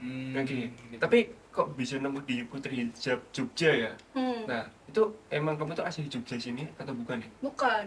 Oke. Tapi kok bisa nemu di Putri Hijab Jogja ya? Nah, itu emang kamu tuh asli Jogja sini atau bukan ya? Bukan.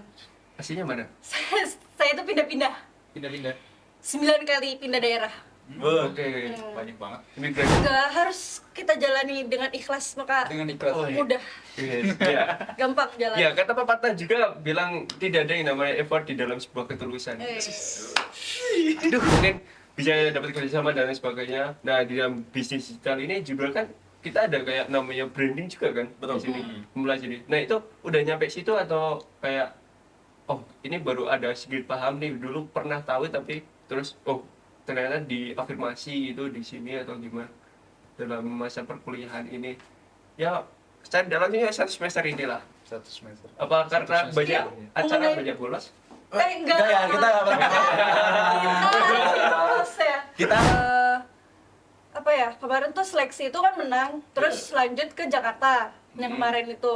Aslinya mana? Saya itu pindah-pindah. Pindah-pindah. 9 kali pindah daerah. Oke. Banyak banget. Imigrasi. Enggak harus kita jalani dengan ikhlas, maka Dengan ikhlas. Oh, iya. mudah, Yes, ya. gampang jalan. Ya, kata pepatah juga bilang tidak ada yang namanya effort di dalam sebuah ketulusan. Aduh, mungkin bisa dapat kerjasama dan lain sebagainya. Nah, di dalam bisnis digital ini juga kan kita ada kayak namanya branding juga kan di sini. Mulai jadi. Nah, itu udah nyampe situ atau kayak oh, ini baru ada sedikit paham nih, dulu pernah tahu tapi terus oh, ternyata diafirmasi itu di sini atau gimana dalam masa perkuliahan ini. Ya, saya dalamnya 1 semester inilah. 1 semester. Apa karena semester. banyak acara Mengenai- banyak bolos? Enggak ya, kita nggak pernah. Terus ya. Kita Apa ya? Kemarin tuh seleksi itu kan menang, terus lanjut ke Jakarta yang kemarin itu.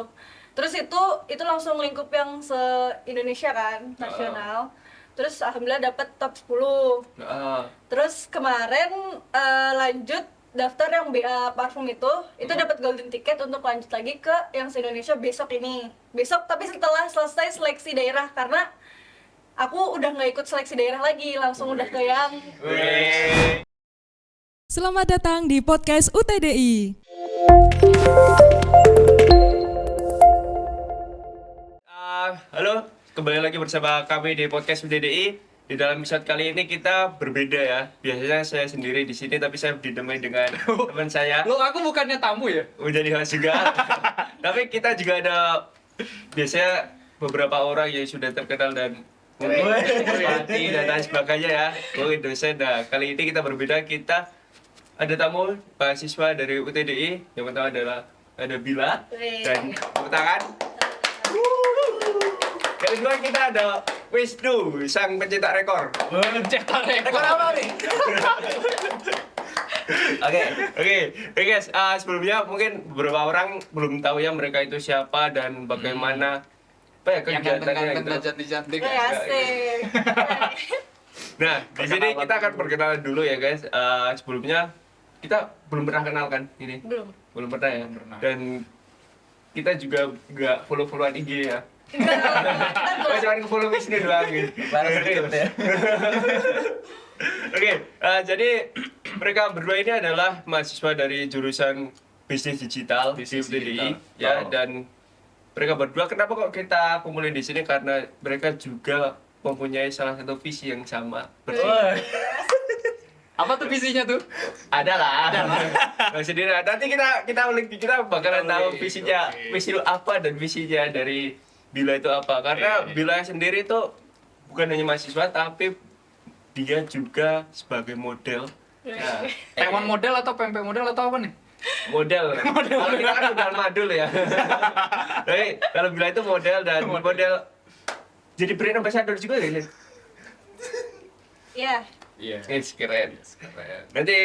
Terus itu langsung lingkup yang se-Indonesia kan, nasional. Terus alhamdulillah dapat top 10. Nah, Terus kemarin lanjut daftar yang BA parfum itu dapat golden ticket untuk lanjut lagi ke yang se-Indonesia besok ini. Besok tapi setelah selesai seleksi daerah, karena aku udah nggak ikut seleksi daerah lagi, langsung udah ke yang weh. Selamat datang di podcast UTDI. Halo, kembali lagi bersama kami di podcast UTDI. Di dalam episode kali ini kita berbeda ya. Biasanya saya sendiri di sini, tapi saya ditemani dengan teman saya. Lo aku bukannya tamu ya? Udah di host juga. Tapi kita juga ada biasanya beberapa orang yang sudah terkenal dan mungkin pelatih dan lain sebagainya ya. Mungkin dosen. Nah, kali ini kita berbeda. Kita ada tamu mahasiswa dari UTDI. Yang pertama adalah ada Bila dan tepuk tangan. Yang kedua kita ada Wisnu, sang pencetak rekor. Cetak rekor apa nih? Oke, guys. Sebelumnya mungkin beberapa orang belum tahu ya mereka itu siapa dan bagaimana apa ya yang kegiatannya ganteng-ganteng dan gitu. cantik-cantik. asik. Nah, di sini kita akan perkenalan dulu ya guys. Sebelumnya kita belum pernah kenal kan ini? Belum. Belum pernah ya. Belum pernah. Dan kita juga nggak follow-followan IG ya. Oh, cuma follow Wisnu doang gitu. Baru sedikit ya. Oke, jadi mereka berdua ini adalah mahasiswa dari jurusan bisnis digital di Bisnis UTDI digital. ya. Oh. Dan mereka berdua kenapa kok kita kumpulin di sini, karena mereka juga mempunyai salah satu visi yang sama. Apa tuh visinya tuh? Ada lah. Sendiri. Nanti kita bakalan tahu visinya, visi lu apa dan visinya dari Bila itu apa. Karena Bila sendiri tuh bukan hanya mahasiswa tapi dia juga sebagai model. Nah, Taiwan model atau pempek model atau apa nih? model. Kalau kita kan modal madul ya. Tapi kalau Bila itu model dan model jadi brand ambassador juga ya. Ya. Iya. Keren. Nanti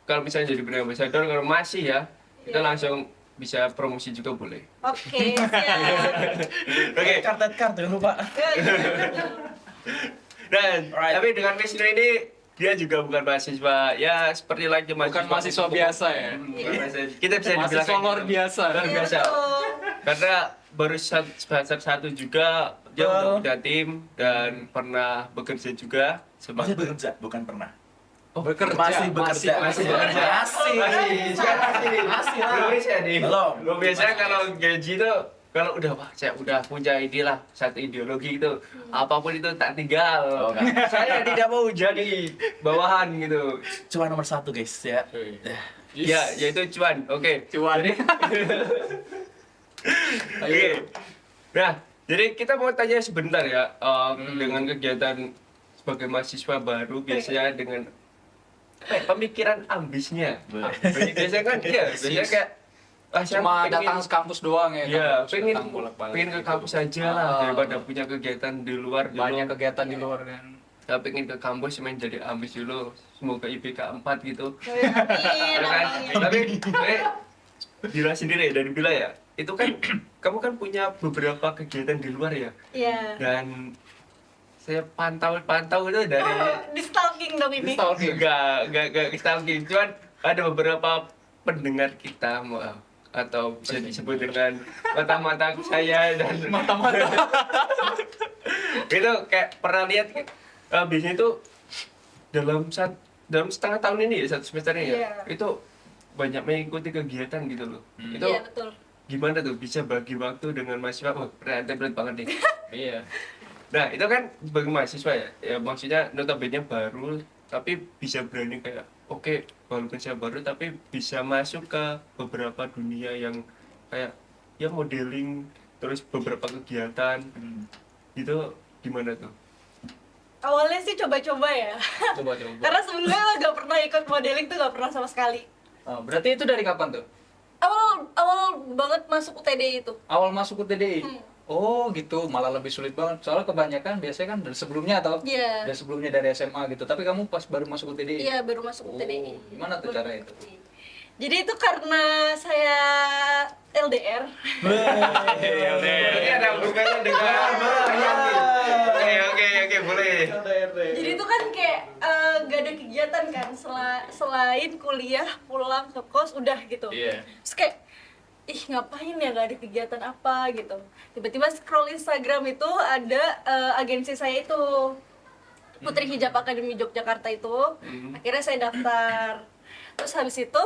kalau misalnya jadi brand ambassador, kalau masih ya, kita langsung bisa promosi juga boleh. Oke, siap. Oke. Kartet jangan lupa. Dan Alright. tapi dengan Wisnu ini dia juga bukan mahasiswa ya seperti layaknya Bukan mahasiswa biasa ya. Bukan mahasiswa. Kita bisa dibilang Mahasiswa kayak luar gitu. biasa. Luar biasa. Karena baru semester 1 juga dia udah punya tim dan pernah bekerja juga Masih sebagai bekerja, bukan pernah. Bekerja. Masih bekerja. Masih bekerja. Masih lah. belum bisa nih. Belum. Belum biasanya kalau gaji tuh kalau udah wah saya udah punya inilah satu ideologi itu apapun itu tak tinggal. Oh, enggak. Saya tidak mau jadi bawahan gitu. Cuma nomor 1 guys ya. Ya, yaitu cuan. Oke. Cuan. Oke. Nah, jadi kita mau tanya sebentar ya dengan kegiatan sebagai mahasiswa baru biasanya dengan pemikiran ambisnya. Biasanya kan ya, biasanya kayak saya Cuma pengen- datang ke kampus doang ya. Iya, kampus, pengen datang bolak-balik pengen ke gitu. kampus aja lah daripada punya kegiatan di luar dulu. Banyak kegiatan di luar kan. Saya pengen ke kampus main jadi ambis dulu. Semoga IPK 4 gitu. Amin, Ya kan? amin. Tapi Bila sendiri dari Bila ya, itu kan kamu kan punya beberapa kegiatan di luar ya. Iya. Dan saya pantau itu dari Di stalking dong ini. Stalking. enggak stalking, cuman ada beberapa pendengar kita, maaf, atau bisa disebut dengan mata-mata saya dan Mata-mata. itu kayak pernah lihat biasanya itu dalam setengah tahun ini ya, 1 semester ini ya, Iya. itu banyak mengikuti kegiatan gitu loh. Itu Iya betul. gimana tuh bisa bagi waktu dengan mahasiswa? Oh, berat banget nih. Iya. Nah, itu kan sebagai mahasiswa ya maksudnya notabene baru, tapi bisa berani kayak, oke, walaupun saya baru, tapi bisa masuk ke beberapa dunia yang kayak, ya modeling, terus beberapa kegiatan, gitu, gimana tuh? Awalnya sih coba-coba ya. Coba. Karena sebelumnya gak pernah ikut modeling tuh, gak pernah sama sekali. Oh, berarti itu dari kapan tuh? Awal banget masuk UTD itu. Awal masuk ke TDI? Hmm. Oh gitu, malah lebih sulit banget. Soalnya kebanyakan biasanya kan dari sebelumnya atau Iya. dari sebelumnya dari SMA gitu. Tapi kamu pas baru masuk ke TDI? Iya, baru masuk Oh, UTD. gimana tuh cara itu? Jadi itu karena saya LDR. Berarti ada hubungannya dengan Oke, boleh. Jadi itu kan kayak gak ada kegiatan kan selain kuliah, pulang ke kos udah gitu. Iya. Terus kayak ih ngapain ya gak ada kegiatan apa gitu. Tiba-tiba scroll Instagram itu ada agensi saya itu Putri Hijab Akademi Yogyakarta itu. Akhirnya saya daftar. Terus habis itu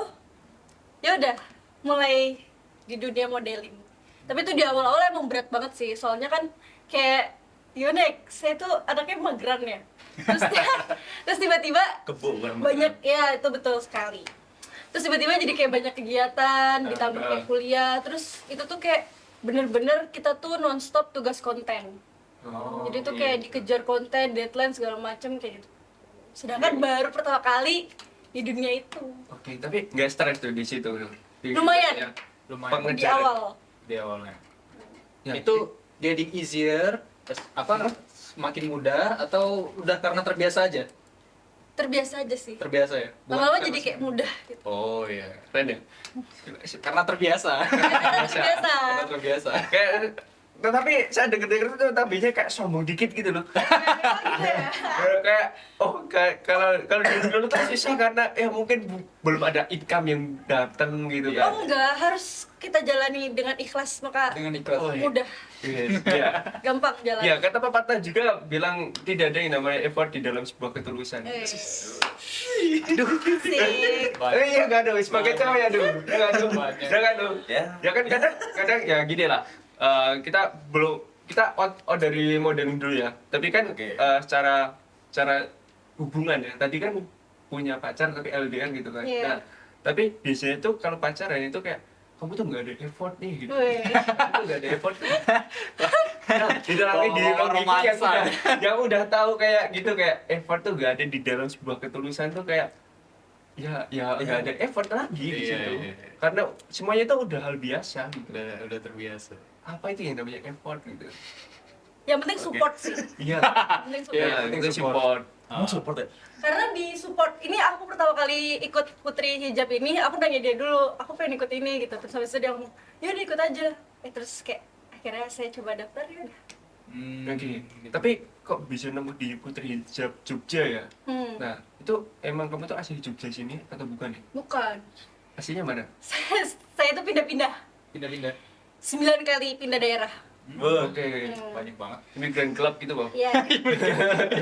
ya udah mulai di dunia modeling. Tapi itu di awal-awal emang berat banget sih. Soalnya kan kayak Yonek, saya tuh anaknya mageran ya. Terus tiba-tiba Kebo bukan banyak ya itu betul sekali. Terus tiba-tiba jadi kayak banyak kegiatan ditambah kayak kuliah. Terus itu tuh kayak bener-bener kita tuh nonstop tugas konten. Jadi tuh kayak dikejar konten, deadline segala macem kayak gitu. Sedangkan baru pertama kali di dunia itu. Oke, tapi nggak stres tuh di situ. Lumayan. Ya, Lumayan Di awal. di awalnya. Ya, Itu getting easier, semakin mudah atau udah karena terbiasa aja? Terbiasa aja sih. Terbiasa ya? Lama-lama Bukan jadi kayak mudah gitu. Oh iya. keren ya. Karena terbiasa. Terbiasa. Karena terbiasa. Kayak tetapi saya denger-denger tuh tabinya kayak sombong dikit gitu loh. Gitu ya. Kayak kalau dulu tuh susah karena ya mungkin belum ada income yang datang gitu kan. Oh enggak, harus kita jalani dengan ikhlas maka Dengan ikhlas. Oh, iya. mudah, Iya. gampang jalan. Ya, kata pepatah juga bilang tidak ada yang namanya effort di dalam sebuah ketulusan. Aduh, sik. Iya enggak ada sebagai cowok ya, Duh. Enggak ada. Banyak. Enggak ada. Ya. Ya kan kadang ya gini lah. Kita out dari modeling dulu ya. Tapi kan Oke. secara hubungan ya. Tadi kan punya pacar tapi LDR gitu kan. Iya. Nah, tapi biasanya tuh kalau pacaran itu kayak kamu tuh nggak ada effort nih gitu. Wih. Kamu nggak ada effort. Nah, di dalam Ngomong-ngomong yang romansa. udah tahu kayak gitu kayak effort tuh nggak ada di dalam sebuah ketulusan tuh kayak ya nggak ada effort lagi di Iya, situ. iya. Karena semuanya tuh udah hal biasa gitu. Udah terbiasa. Apa itu yang namanya effort gitu? Yang penting support sih. Iya. Yang penting support. Iya. Ya, penting itu support. support. Mau support ya? Karena di support ini aku pertama kali ikut Putri Hijab ini, aku nanya dia dulu, aku pengen ikut ini gitu. Terus habis itu dia ngomong, ya udah ikut aja. Terus kayak akhirnya saya coba daftar ya udah. Oke. Tapi kok bisa nemu di Putri Hijab Jogja ya? Nah, itu emang kamu tuh asli Jogja sini atau bukan ya? Bukan. Aslinya mana? Saya tuh pindah-pindah. Pindah-pindah. 9 kali pindah daerah. Oke. Banyak banget. Imigran club gitu, Bang. Iya.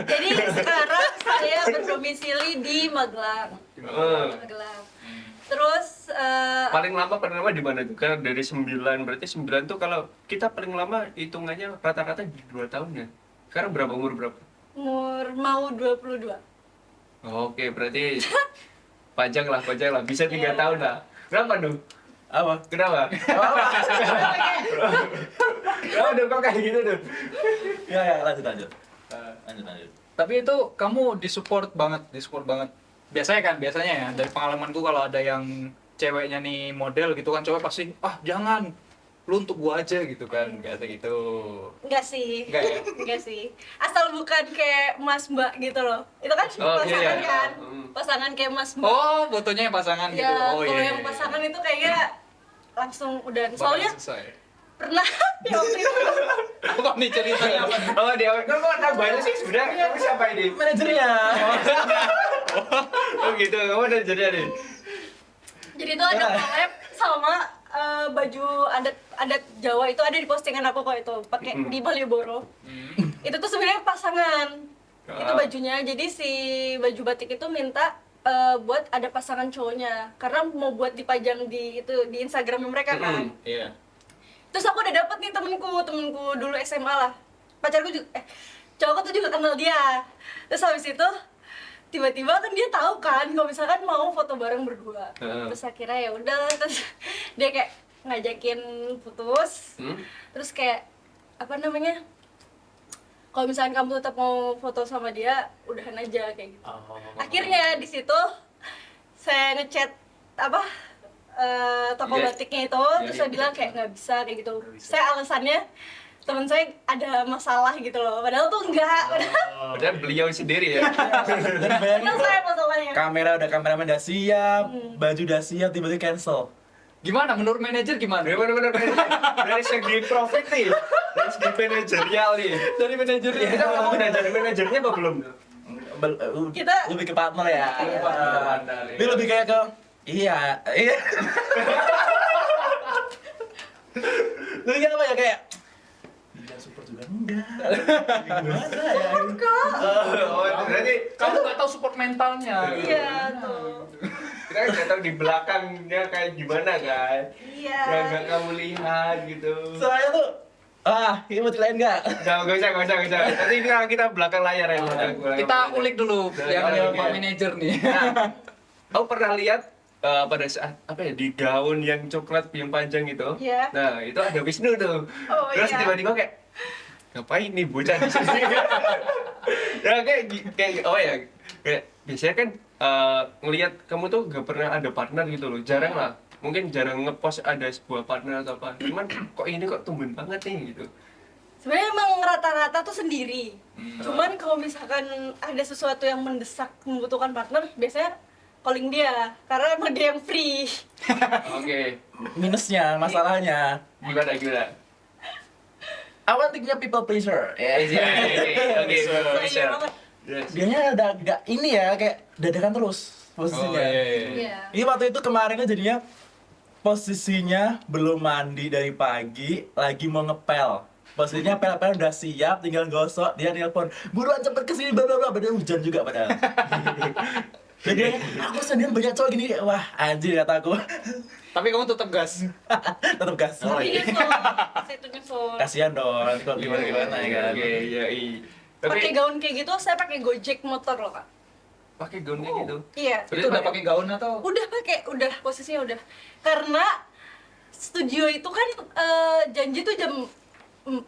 Jadi sekarang saya berdomisili di Magelang. Magelang. Terus Paling lama di mana tuh? Karena dari 9, berarti 9 tuh kalau kita paling lama hitungannya rata-rata di 2 tahun ya. Sekarang umur berapa? umur mau 22. Oke, berarti panjang lah, bisa 3 Iya. tahun lah. Berapa tuh? Apa? Kenapa? Kenapa dong kok kayak gitu tuh? Ya, lanjut. Lanjut. Tapi itu kamu disupport banget. Biasanya ya dari pengalamanku kalau ada yang ceweknya nih model gitu kan, cowok pasti jangan, lu untuk gua aja gitu kan, kayak gitu. Enggak sih. Enggak ya? Enggak sih. Asal bukan kayak Mas Mbak gitu loh. Itu kan Oh, pasangan iya. kan. Pasangan kayak Mas Mbak. Oh, fotonya yang pasangan ya, gitu. Oh kalau iya. yang pasangan itu kayaknya langsung udah. Bakal Soalnya selesai. pernah ya waktu itu Apa nih ceritanya apa? Oh, dia kan kok nambahnya sih sebenarnya kamu siapa ini? Manajernya. Oh gitu, kamu ada jadi nih. Jadi itu ada collab sama baju adat Jawa itu ada di postingan aku kok itu pakai di Malioboro. Itu tuh sebenarnya pasangan. Itu bajunya. Jadi si baju batik itu minta buat ada pasangan cowoknya karena mau buat dipajang di Instagram mereka kan. Iya. Terus aku udah dapet nih temenku dulu SMA lah. Pacarku juga cowokku tuh juga kenal dia. Terus habis itu tiba-tiba kan dia tahu kan kalau misalkan mau foto bareng berdua. Terus akhirnya ya udah, terus dia kayak ngajakin putus. Terus kayak apa namanya? Kalau misalkan kamu tetap mau foto sama dia, udahan aja kayak gitu. Akhirnya di situ saya ngechat toko batiknya itu, terus saya bilang kayak nggak bisa kayak gitu. Saya alasannya teman saya ada masalah gitu loh, padahal tuh enggak. Padahal beliau sendiri ya. Dan bayangin Padahal saya masalahnya. kameramen udah siap, baju udah siap, tiba-tiba cancel. Gimana menurut manajer gimana? Bener-bener dari segi profit nih, dari segi manajerial nih. Dari manajernya. Kita udah jadi manajernya apa belum? Kita- lebih ke partner ya. Iya. Partner, Dia lebih kayak ke iya. Lebih kayak apa ya kayak tidak support juga enggak. Gimana ya? Oh, berarti Kamu nggak tahu support mentalnya. Iya tuh. kita nggak tahu di belakangnya kayak gimana kan? Iya. Yang nggak kamu lihat gitu. Saya tuh ini mau ceritain enggak? Nggak usah. Nanti kita belakang layar ya. Kita ulik dulu yang Iya. Pak manajer nih. Nah, aku pernah lihat pada saat di gaun yang coklat yang panjang itu. Iya. Nah, itu ada Wisnu tuh. Oh, Terus iya. tiba-tiba kayak ngapain nih bocah di sini? Ya kayak kayak biasanya kan ngelihat kamu tuh gak pernah ada partner gitu loh. Jarang lah. Mungkin jarang ngepost ada sebuah partner atau apa. Cuman kok ini kok tumben banget nih gitu. Sebenarnya emang rata-rata tuh sendiri. Cuman kalau misalkan ada sesuatu yang mendesak membutuhkan partner, biasanya calling dia karena emang dia yang free. Oke. Minusnya, masalahnya. Gimana? Awantiknya people pleaser. Oke. Saya banget. Yes. Dianya ada agak ini ya kayak dadakan terus posisinya. Iya. Ini waktu itu kemarinnya jadinya posisinya belum mandi dari pagi, lagi mau ngepel. Posisinya pel-pel udah siap, tinggal gosok, dia nelpon, buruan cepet kesini, bla bla bla, padahal hujan juga padahal. Jadi aku sendirian banyak cowok gini, wah anjir kataku. Tapi kamu tetap gas. Tetap gas. Tapi nyusul. Saya tuh nyusul. Kasihan dong, nanti kalau gimana ya kan. Oke, iya. Pakai gaun kayak gitu, saya pakai Gojek motor loh kak. Pakai gaun kayak gitu. Iya. Itu udah pakai gaun atau? Udah posisinya udah. Karena studio itu kan janji tuh jam 4.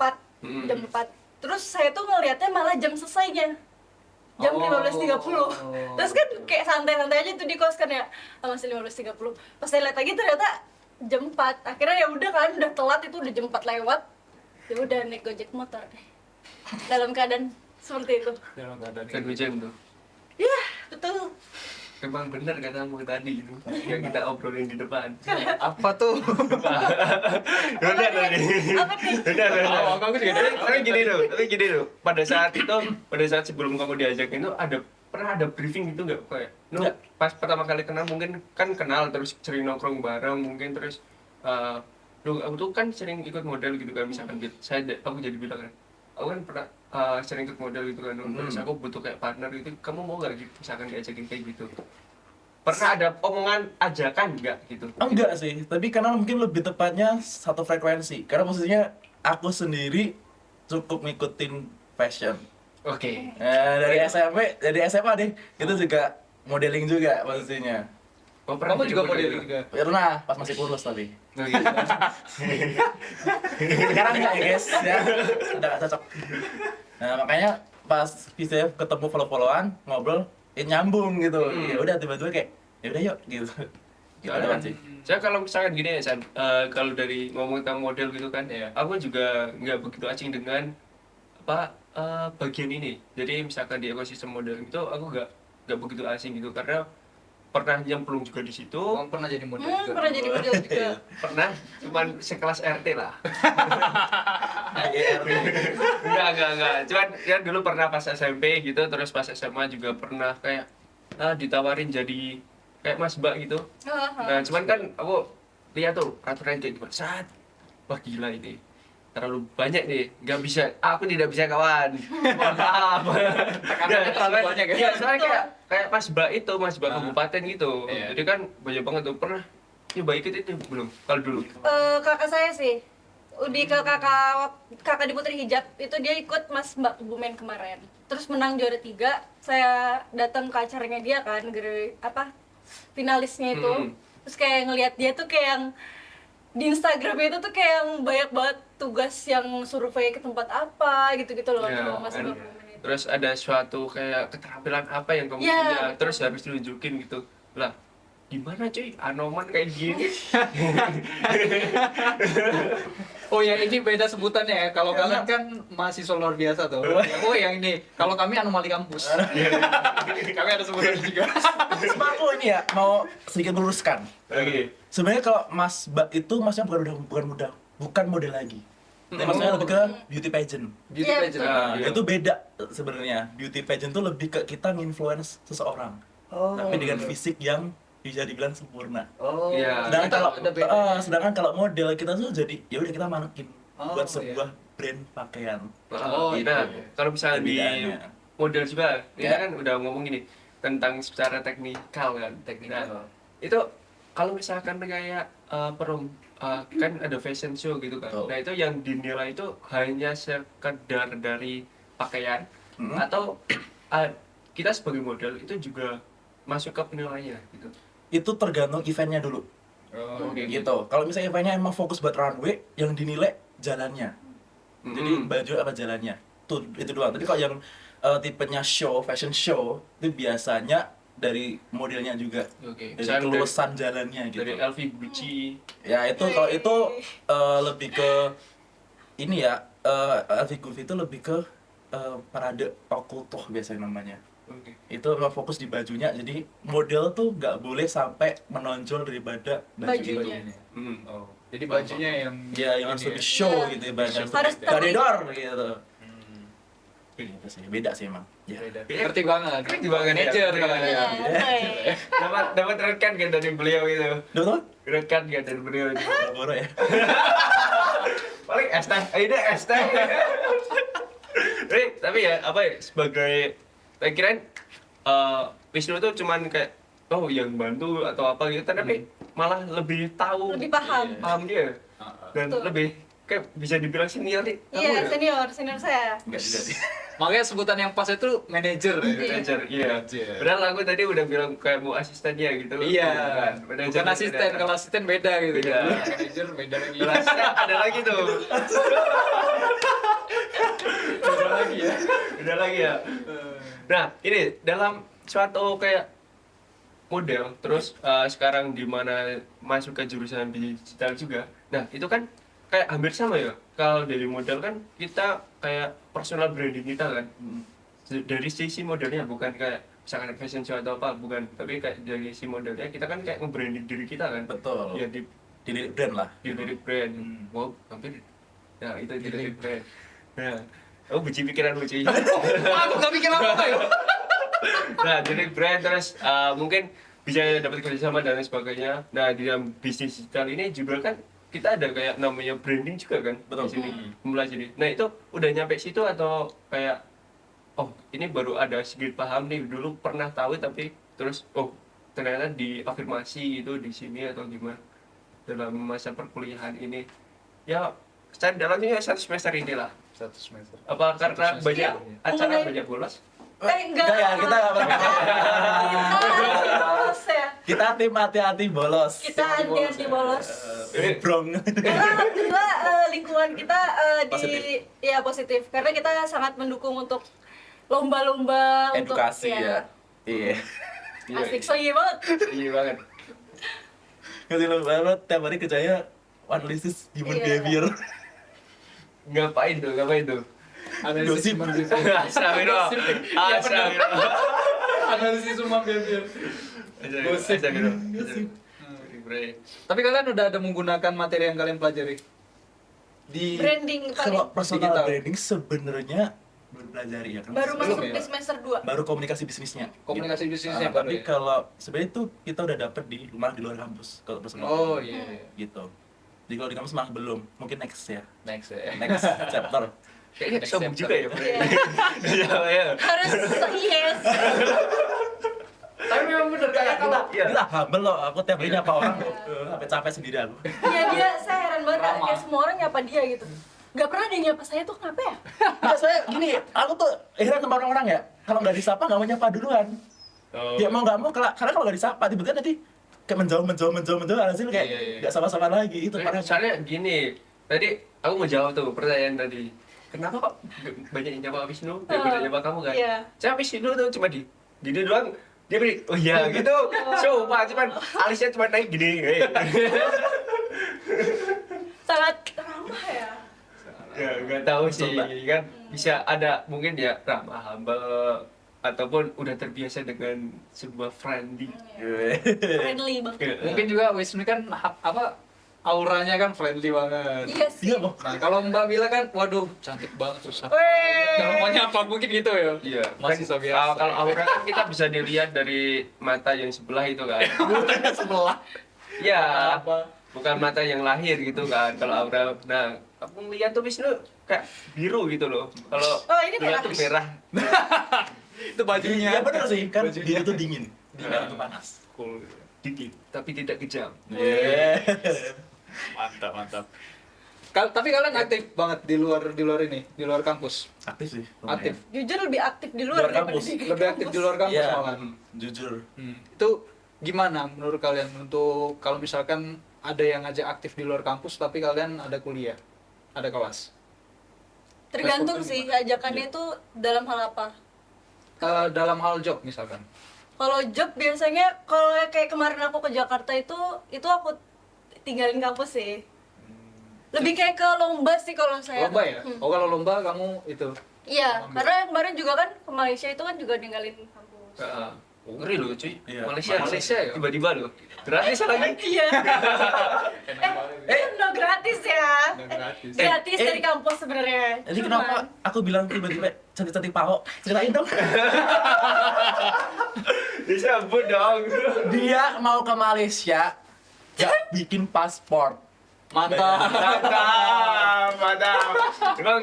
Jam 4. Terus saya tuh ngelihatnya malah jam selesainya. Jam 15.30. Terus kan kayak santai-santai aja tuh di kos kan ya. Masih 15.30. Pas saya lihat lagi ternyata jam 4. Akhirnya ya udah kan udah telat, itu udah jam 4 lewat. Ya udah naik Gojek motor deh. Dalam keadaan seperti itu. Dalam keadaan Kan hujan tuh. Ya, betul. Memang benar katamu tadi itu yang kita obrolin di depan. apa tuh? Udah tadi. Apa nih? Udah. Aku juga dari. Tapi gini loh. Pada saat sebelum kamu diajak itu pernah ada briefing gitu nggak kayak? Pas pertama kali kenal mungkin kan kenal terus sering nongkrong bareng mungkin terus aku tuh kan sering ikut model gitu kan misalkan aku jadi bilang kan aku kan pernah sering ikut model gitu kan terus aku butuh kayak partner gitu kamu mau nggak gitu misalkan diajakin kayak gitu pernah ada omongan ajakan nggak gitu? Enggak sih, tapi karena mungkin lebih tepatnya satu frekuensi. Karena maksudnya aku sendiri cukup ngikutin fashion. Oke. Dari SMA deh, itu juga modeling juga posisinya. Oh, Kamu juga modeling juga. Pernah, pas masih kurus tapi. Oh, gitu. Sekarang enggak ya guys, ya. Udah gak cocok. Nah makanya pas bisa ketemu follow-followan, ngobrol, nyambung gitu. Ya udah tiba-tiba kayak, ya udah yuk gitu. Gitu kan sih. Saya kalau misalkan gini ya, San, kalau dari ngomong tentang model gitu kan, aku juga nggak begitu asing dengan bagian ini. Jadi misalkan di ekosistem model itu aku nggak begitu asing gitu karena pernah nyemplung juga di situ. Kamu pernah jadi model juga? Pernah jadi model juga. Pernah, cuman sekelas RT lah. Enggak. Cuman ya dulu pernah pas SMP gitu, terus pas SMA juga pernah kayak ditawarin jadi kayak Mas Mbak gitu. Nah, cuman kan aku lihat tuh aturan kayak gimana. Saat wah gila ini. Terlalu banyak nih, nggak bisa, aku tidak bisa kawan. Mohon maaf. Tekanannya terlalu banyak ya? Iya, soalnya kayak Mas Mbak itu, Mas Mbak Ah. kabupaten gitu. Iya. Jadi kan banyak banget tuh, pernah nyoba ikut itu belum? Kalau dulu. Kakak saya sih Udi ke kakak di Putri Hijab itu dia ikut Mas Mbak Kebumen kemarin, terus menang juara 3. Saya datang ke acaranya dia kan, finalisnya itu. Terus kayak ngelihat dia tuh kayak yang di Instagram itu tuh kayak yang banyak banget tugas yang survei ke tempat apa gitu-gitu loh. Ya, sama Mas kan. Mbak Kebumen itu. Terus ada suatu kayak keterampilan apa yang kamu Iya, punya, betul. terus harus tunjukin gitu. Lah, gimana cuy? Anoman kayak gini. Oh ya, ini beda sebutannya ya. Kalau kalian kan mahasiswa luar biasa tuh. Oh yang ini, kalau kami anomali kampus. Kami ada sebutan juga. Cuma aku ini ya mau sedikit meluruskan. Oke. Sebenarnya kalau Mas Mbak itu maksudnya bukan model lagi. Tapi maksudnya lebih ke beauty pageant. Beauty Iya, pageant. betul. Nah, Iya. itu beda sebenarnya. Beauty pageant tuh lebih ke kita nginfluence seseorang. Tapi dengan fisik yang bisa dibilang sempurna. Oh. Iya. Sedangkan kalau model kita tuh jadi ya udah kita manekin Oh, buat sebuah brand pakaian. Oh, Nah, iya. kalau misalnya di Perbedaannya. model juga, ini Ya. kan udah ngomong gini tentang secara teknikal kan. Nah, itu kalau misalkan kayak kan ada fashion show gitu kan. Betul. Nah, itu yang dinilai itu hanya sekedar dari pakaian atau kita sebagai model itu juga masuk ke penilaiannya gitu. Itu tergantung eventnya dulu. Oh, Oke. Gitu. Kalau misalnya eventnya emang fokus buat runway, yang dinilai jalannya. Jadi baju apa jalannya. Tuh itu doang. Tapi kalau yang tipenya show, fashion show, itu biasanya dari modelnya juga. Oke. Dari Misalnya kelulusan jalannya gitu. dari LV Gucci. Ya itu kalau itu lebih ke ini ya, LV Gucci itu lebih ke parade okultuh biasanya namanya. Oke. Itu memang fokus di bajunya, jadi model tuh nggak boleh sampai menonjol daripada Bajunya. Oh. Jadi bajunya yang Ya yang harus ini lebih ya. show Iya. gitu ibaratnya. Harus Garedor gitu. Gitu sih, beda sih emang. Ya. Beda. Ngerti banget. Ngerti banget ya. Manager Ngerti kalau banget. Iya, ya. oke. dapat rekan kan dari beliau itu. Betul? Rekan kan dari beliau itu. Boro ya. Paling es teh, ini es teh. Tapi ya apa ya sebagai saya kirain Wisnu tuh cuman kayak yang bantu atau apa gitu, tapi malah lebih tahu, Lebih paham. dia dan Betul. lebih kayak bisa dibilang senior nih. Iya, senior saya. Enggak juga sih. Makanya sebutan yang pas itu manager. Manager, iya. Manager. Padahal aku tadi udah bilang kayak mau asistennya gitu. Iya. Bukan, manajer Bukan asisten, beda. kalau asisten beda gitu. Beda. Manager beda lagi. Kalau asisten ada lagi tuh. Beda lagi ya. Beda lagi ya. Nah, ini dalam suatu kayak model, terus sekarang di mana masuk ke jurusan digital juga. Nah, itu kan kayak hampir sama ya. Kalau dari model kan kita kayak personal branding kita kan. Dari sisi modelnya bukan kayak misalkan fashion show atau apa, bukan. Tapi kayak dari sisi modelnya kita kan kayak nge-branding diri kita kan. Betul. Ya di Diri brand lah. diri brand. Wow, hampir. Nah, itu diri brand. Nah, aku benci pikiran lucu. Aku gak mikir apa ya. Nah, jadi brand terus mungkin bisa dapat kerjasama dan lain sebagainya. Nah, di dalam bisnis digital ini juga kan kita ada kayak namanya branding juga kan. Betul. Di sini belajar. Nah, itu udah nyampe situ atau kayak ini baru ada sedikit paham nih, dulu pernah tahu tapi terus ternyata diafirmasi itu di sini atau gimana dalam masa perkuliahan ini. Ya, saya dalamnya 1 semester inilah. 1 semester. Apa karena semester. banyak acara Mengenai- banyak bolos? Enggak. Ya, kita nggak pernah. Bolos ya. Kita tim hati-hati bolos. Kita anti bolos. Brong. Karena alhamdulillah lingkungan kita Positif. ya positif. Karena kita sangat mendukung untuk lomba-lomba untuk Edukasi ya. Iya. Asik, so iya banget. Iya banget. Ngasih lo banget tiap hari kerjanya analisis human Iya. behavior. Ngapain tuh? Analisis human behavior. Astagfirullah. Astagfirullah. Analisis human behavior. Gosip. Astagfirullah. Tapi kalian udah ada menggunakan materi yang kalian pelajari di Branding paling. Kalau personal Digital. branding sebenarnya belum pelajari ya kan. Baru Belum masuk ya? di semester 2. Baru komunikasi bisnisnya. Komunikasi bisnisnya Ah, baru tapi ya? kalau sebenarnya itu kita udah dapet di luar kampus kalau personal. Oh iya, iya. Gitu. Jadi kalau di kampus malah belum, mungkin next ya. Next ya. Next chapter. Kayaknya Next sombong chapter. juga ya. Iya. Ya. Harus yes. Tapi memang bener kayak kalau Iya. Gila, humble loh. Aku tiap hari nyapa orang sampai capek sendiri aku. Iya dia, saya heran banget Ramah. kayak semua orang nyapa dia gitu. Gak pernah dia nyapa saya tuh kenapa ya? Enggak, saya gini, aku tuh heran sama orang-orang ya. Kalau nggak disapa nggak mau nyapa duluan. Oh. Ya mau nggak mau, karena kalau nggak disapa tiba-tiba nanti kayak menjauh hasil kayak Iya, iya. nggak sama-sama lagi itu Nah, parah. soalnya gini, tadi aku mau jawab tuh pertanyaan tadi. Kenapa kok banyak yang nyapa Wisnu daripada nyapa kamu kan? Iya. Saya Wisnu tuh cuma di dia doang. Dia beri, oh iya gitu. Coba cuman alisnya cuma naik gini. Sangat ramah ya. Ya nggak tahu sih Coba. kan bisa ada mungkin ya ramah humble ataupun udah terbiasa dengan sebuah friendly. Friendly banget. Mungkin juga Wisnu kan apa auranya kan friendly banget. Iya sih. Iya, Bang. Nah kalau Mbak Bila kan, waduh cantik banget susah. Weh. Kalau mau nyapa mungkin gitu ya. Iya, Mahasiswa kan, biasa. kalau aura kan kita bisa dilihat dari mata yang sebelah itu kan. Matanya sebelah. Iya, Apa? bukan mata yang lahir gitu kan. Kalau aura, nah aku ngeliat tuh Wisnu kayak biru gitu loh. Kalau Oh, ini Bila merah. tuh merah. Itu bajunya. Iya benar sih, kan Bajunya. dia itu dingin. Dingin itu panas. Cool. Dikit, tapi tidak kejam. Iya. Mantap. Tapi kalian aktif banget di luar ini, di luar kampus. Aktif sih. Aktif. Jujur lebih aktif di luar Luar daripada kampus. di Lebih aktif di luar kampus Iya, malah. jujur. Itu gimana menurut kalian untuk kalau misalkan ada yang ngajak aktif di luar kampus tapi kalian ada kuliah, ada kelas? Tergantung sih ajakannya itu dalam hal apa. Dalam hal job misalkan. Kalau job biasanya kalau kayak kemarin aku ke Jakarta itu aku tinggalin kampus sih. Lebih kayak ke lomba sih kalau saya. Lomba ya? Oh kalau lomba kamu itu. Iya, karena kemarin juga kan ke Malaysia itu kan juga ninggalin kampus. Heeh. Ngeri loh cuy. Iya. Malaysia ya? tiba-tiba loh. Gratis lagi. Iya. No gratis ya. Gratis. Gratis dari kampus sebenarnya. Jadi Cuman- kenapa aku bilang tiba-tiba cantik-cantik Pao? Ceritain dong. Disebut dong. Dia mau ke Malaysia, gak bikin paspor. Mantap. Mantap. Emang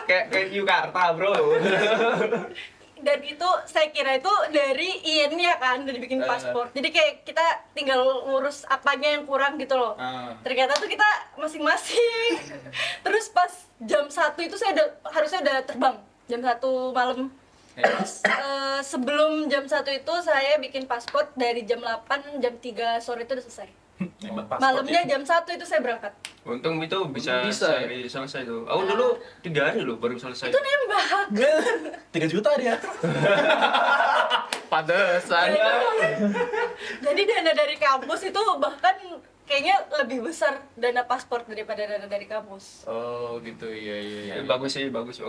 kayak Yogyakarta, Bro. Dan itu saya kira itu dari IN-nya kan, dari bikin paspor. Jadi kayak kita tinggal ngurus apanya yang kurang gitu loh. Ternyata tuh kita masing-masing. Terus pas jam 1 itu saya harusnya udah terbang. Jam 1 malam. Terus sebelum jam 1 itu saya bikin paspor dari jam 8, jam 3 sore itu udah selesai. Malamnya jam 1 itu saya berangkat. Untung itu bisa Bisa, ya? selesai tuh. Aku dulu 3 hari loh baru selesai. Itu nembak. 3 juta dia. Pantesan. Jadi dana dari kampus itu bahkan kayaknya lebih besar dana paspor daripada dana dari kampus. Oh gitu, iya. Bagus sih, bagus.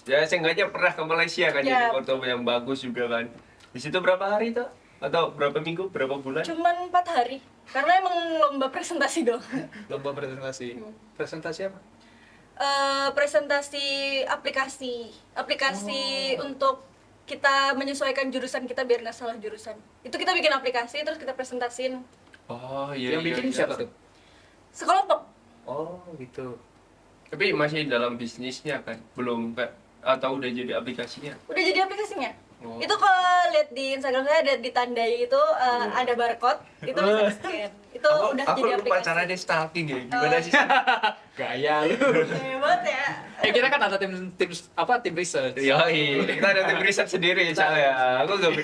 Ya seenggaknya pernah ke Malaysia kan Ya. jadi foto yang bagus juga kan. Di situ berapa hari tuh? Atau berapa minggu, berapa bulan? Cuman 4 hari. Karena emang lomba presentasi dong. Lomba presentasi. Presentasi apa? Presentasi aplikasi untuk kita menyesuaikan jurusan kita biar nggak salah jurusan. Itu kita bikin aplikasi terus kita presentasiin Oh iya. Yang bikin siapa tuh? sekelompok. Oh gitu. Tapi masih dalam bisnisnya kan? Belum kan? Atau udah jadi aplikasinya? Udah jadi aplikasinya. Oh. Itu kalau lihat di Instagram saya ada ditandai itu ada barcode, itu bisa scan. Itu udah aku jadi lupa aplikasi. caranya stalking ya. Gimana sih? Gaya lu. Hebat ya. Kita kan ada tim research. Yoi, kita ada tim riset sendiri soalnya. Aku gak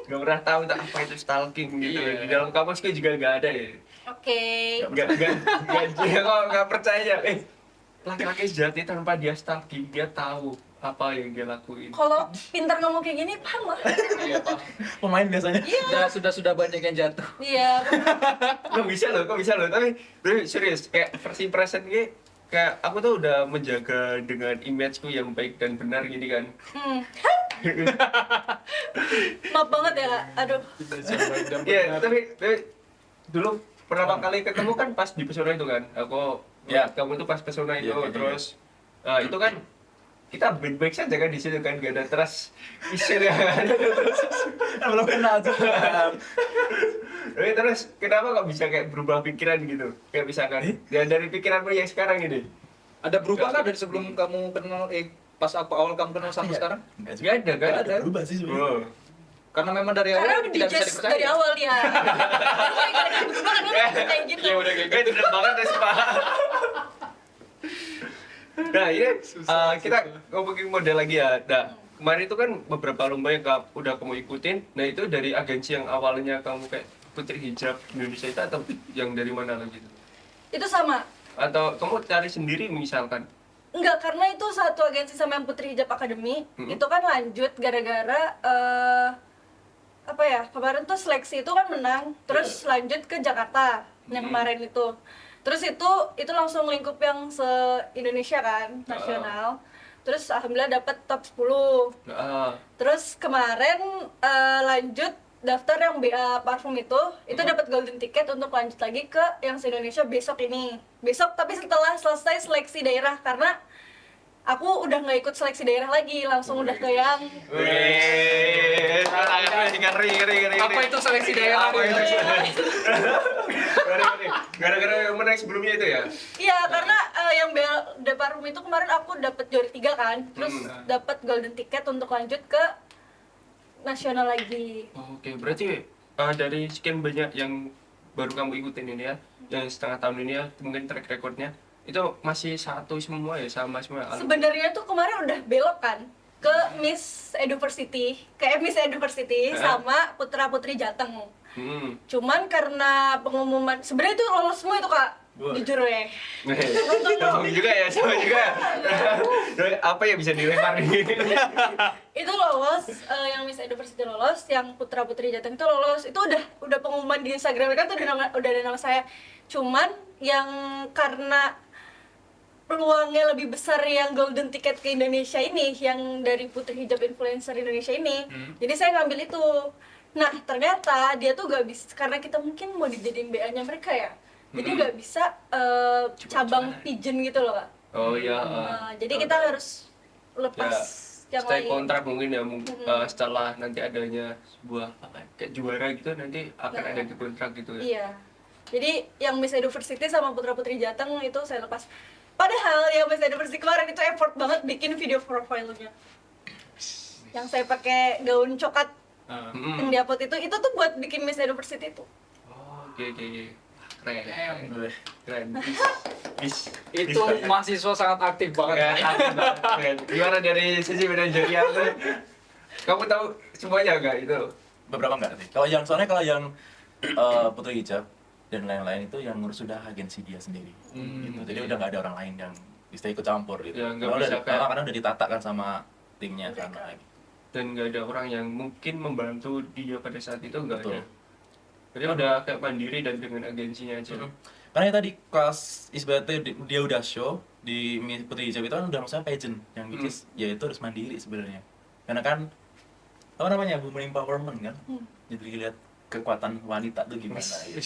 pernah tahu tak apa itu stalking gitu. Iya. Di dalam kamusku juga gak ada ya. Oke. Gak percaya. Laki-laki sejati tanpa dia stalking, dia tahu apa yang dia lakuin. Kalau pintar ngomong kayak gini paham lah. Iya, Pak. Pemain biasanya. Sudah banyak yang jatuh. Iya. Kok bisa loh. Tapi serius, kayak versi present kayak aku tuh udah menjaga dengan imageku yang baik dan benar gini kan. Maaf banget ya, Kak. Aduh. Iya, tapi dulu pertama kali ketemu kan pas di pesona itu kan. Aku Ya. kamu tuh pas pesona itu Iya, iya, terus itu kan kita baik-baik saja kan di situ kan, gak ada trust issue ya kan. Belum kenal juga. Tapi terus kenapa kok bisa kayak berubah pikiran gitu? Kayak misalkan ya dari pikiranmu yang sekarang ini. Ada berubah nggak dari sebelum kamu kenal pas awal kamu kenal sampai sekarang? Enggak Gak ada kan? Nggak ada. berubah sih sebenarnya. Oh. Karena memang dari Karena awal udah tidak bisa dijudge dipercaya. dari awal dia. Jadi gara-gara berubah karena udah kayak gitu. Ya udah kayak Itu udah banget Respa. Nah ini kita ngomongin model lagi ya. Nah kemarin itu kan beberapa lomba yang udah kamu ikutin. Nah itu dari agensi yang awalnya kamu kayak Putri Hijab Indonesia itu atau yang dari mana lagi itu? Itu sama. Atau kamu cari sendiri misalkan? Enggak, karena itu satu agensi sama yang Putri Hijab Academy. Itu kan lanjut gara-gara apa ya, kemarin tuh seleksi itu kan menang, terus lanjut ke Jakarta yang kemarin itu. Terus itu langsung lingkup yang se-Indonesia kan, nasional. Terus alhamdulillah dapat top 10. Terus kemarin lanjut daftar yang BA parfum itu dapat golden ticket untuk lanjut lagi ke yang se-Indonesia besok ini. Besok tapi setelah selesai seleksi daerah, karena aku udah nggak ikut seleksi daerah lagi, langsung udah ke yang Wih, ngeri. Apa itu seleksi daerah? Apa itu? Gara-gara yang menang sebelumnya itu ya? iya, karena yang BA parfum itu kemarin aku dapat juara 3 kan, terus dapat golden ticket untuk lanjut ke nasional lagi. Oke, berarti dari sekian banyak yang baru kamu ikutin ini ya, yang setengah tahun ini ya, mungkin track recordnya itu masih satu semua ya, sama semua. Sebenarnya tuh kemarin udah belok kan ke Miss Eduversity, sama Putra Putri Jateng. Cuman karena pengumuman, sebenarnya itu lolos semua itu Kak, jujur ya. Sama juga ya, sama juga. Apa ya bisa dilempar ini? Itu lolos, yang Miss Eduversity lolos, yang Putra Putri Jateng itu lolos. Itu udah pengumuman di Instagram kan tuh udah ada nama saya. Cuman yang karena peluangnya lebih besar yang golden ticket ke Indonesia ini, yang dari Putri Hijab Influencer Indonesia ini, jadi saya ngambil itu. Nah ternyata dia tuh gak bisa, karena kita mungkin mau dijadiin BA-nya mereka ya, jadi gak bisa cabang pigeon gitu loh Kak. Oh iya. Jadi kita harus lepas yang stay lain. kontrak mungkin ya, setelah nanti adanya sebuah kayak juara gitu, nanti akan ada di kontrak gitu ya. Iya. Jadi yang Miss Eduversity sama Putra Putri Jateng itu saya lepas. Padahal yang Miss Eduversity kemarin itu effort banget bikin video profile-nya. Yang saya pakai gaun coklat yang di-upload itu tuh buat bikin Miss Eduversity itu. Oke. Keren. Itu mahasiswa sangat aktif banget. Keren. Gimana dari sisi manajerial tuh? Kamu tahu semuanya enggak itu? Beberapa enggak sih. Kalau yang Putri Hijab dan lain-lain itu yang ngurus sudah agensi dia sendiri. Gitu. Jadi udah nggak ada orang lain yang bisa ikut campur gitu. Ya, nggak bisa Karena udah ditata kan sama timnya kan. Dan nggak ada orang yang mungkin membantu dia pada saat itu, nggak Betul. ada. Jadi udah kayak mandiri dan dengan agensinya aja. Karena tadi kelas ibaratnya dia udah show di Miss Putri Hijab itu kan udah maksudnya pageant yang which is ya itu harus mandiri sebenarnya. Karena kan apa namanya women empowerment kan. Jadi lihat kekuatan wanita tuh gimana gitu.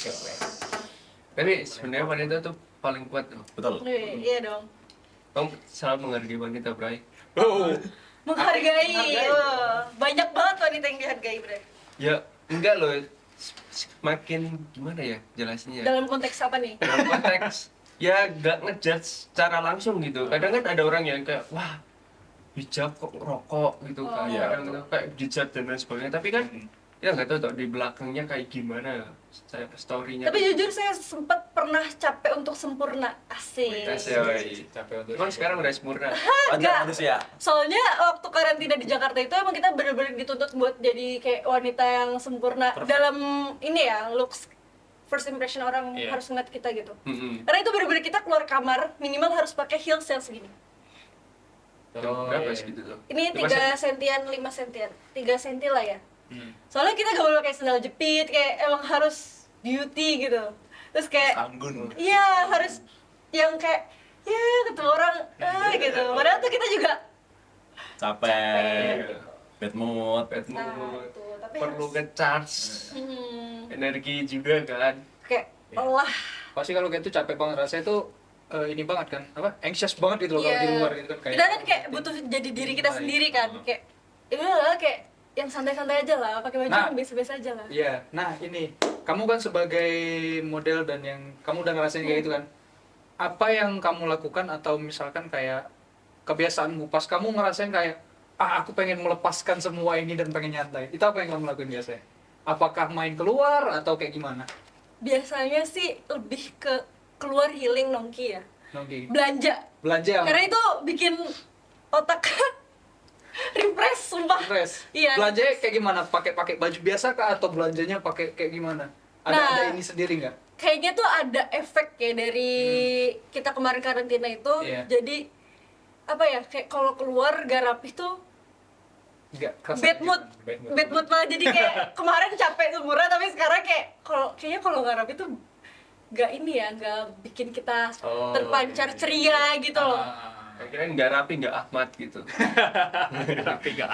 Tapi sebenarnya wanita tuh paling kuat tuh. Betul. Iya dong. Kamu selalu menghargai wanita, Bray. Menghargai. Banyak banget wanita yang dihargai, Bre. Ya, enggak loh. Semakin gimana ya jelasnya? Dalam konteks apa nih? Dalam konteks ya nggak ngejudge secara langsung gitu. Kadang kan ada orang yang kayak wah hijab kok ngerokok gitu kan. Iya. Kadang gitu, kayak hijab dan lain sebagainya. Tapi kan ya nggak tahu tuh di belakangnya kayak gimana story-nya. Tapi jujur saya sempat pernah capek untuk sempurna. Asik. Cuman sekarang udah sempurna. Wajar manusia. Soalnya waktu karantina di Jakarta itu emang kita benar-benar dituntut buat jadi kayak wanita yang sempurna dalam ini ya, looks, first impression orang harus ngeliat kita gitu. Karena itu benar-benar kita keluar kamar minimal harus pakai heels yang segini. Berapa segitu tuh? Ini 3 sentian, 5 sentian, 3 senti lah ya. Soalnya kita gak boleh pakai sandal jepit, kayak emang harus beauty gitu. Terus kayak Anggun. iya harus yang kayak ya ketemu orang gitu. Padahal tuh kita juga Capek. Bad mood. nah itu, tapi Perlu harus nge-charge energi juga kan. kayak lelah. Pasti kalau kayak itu capek banget rasanya tuh ini banget kan, apa anxious banget gitu loh kalau Iya. di luar gitu kan kayak Kita kan kayak butuh jadi diri kita sendiri kan, kayak ya udahlah kayak yang santai-santai aja lah, pakai baju Nah. yang biasa-biasa aja lah. Iya, nah ini kamu kan sebagai model dan yang kamu udah ngerasain kayak gitu kan, apa yang kamu lakukan atau misalkan kayak kebiasaanmu pas kamu ngerasain kayak aku pengen melepaskan semua ini dan pengen nyantai, itu apa yang kamu lakuin biasanya? Apakah main keluar atau kayak gimana? Biasanya sih lebih ke keluar healing nongki ya, Nongki belanja. belanja Karena itu bikin otak refresh, sumpah. stress. Iya. Belanjanya kayak gimana? Pakai baju biasa kah atau belanjanya pakai kayak gimana? Ada Nah. ada ini sendiri nggak? Kayaknya tuh ada efek ya dari kita kemarin karantina itu. Iya. Jadi apa ya, kayak kalau keluar gak rapi tuh Nggak kerasa bad mood. gimana? Bad mood malah, jadi kayak kemarin capek sempurna tapi sekarang kayak kayaknya kalau gak rapi tuh gak ini ya, gak bikin kita Oh, terpancar iya. ceria gitu loh. Kira-kira nggak rapi, nggak Ahmad gitu. Rapi nggak?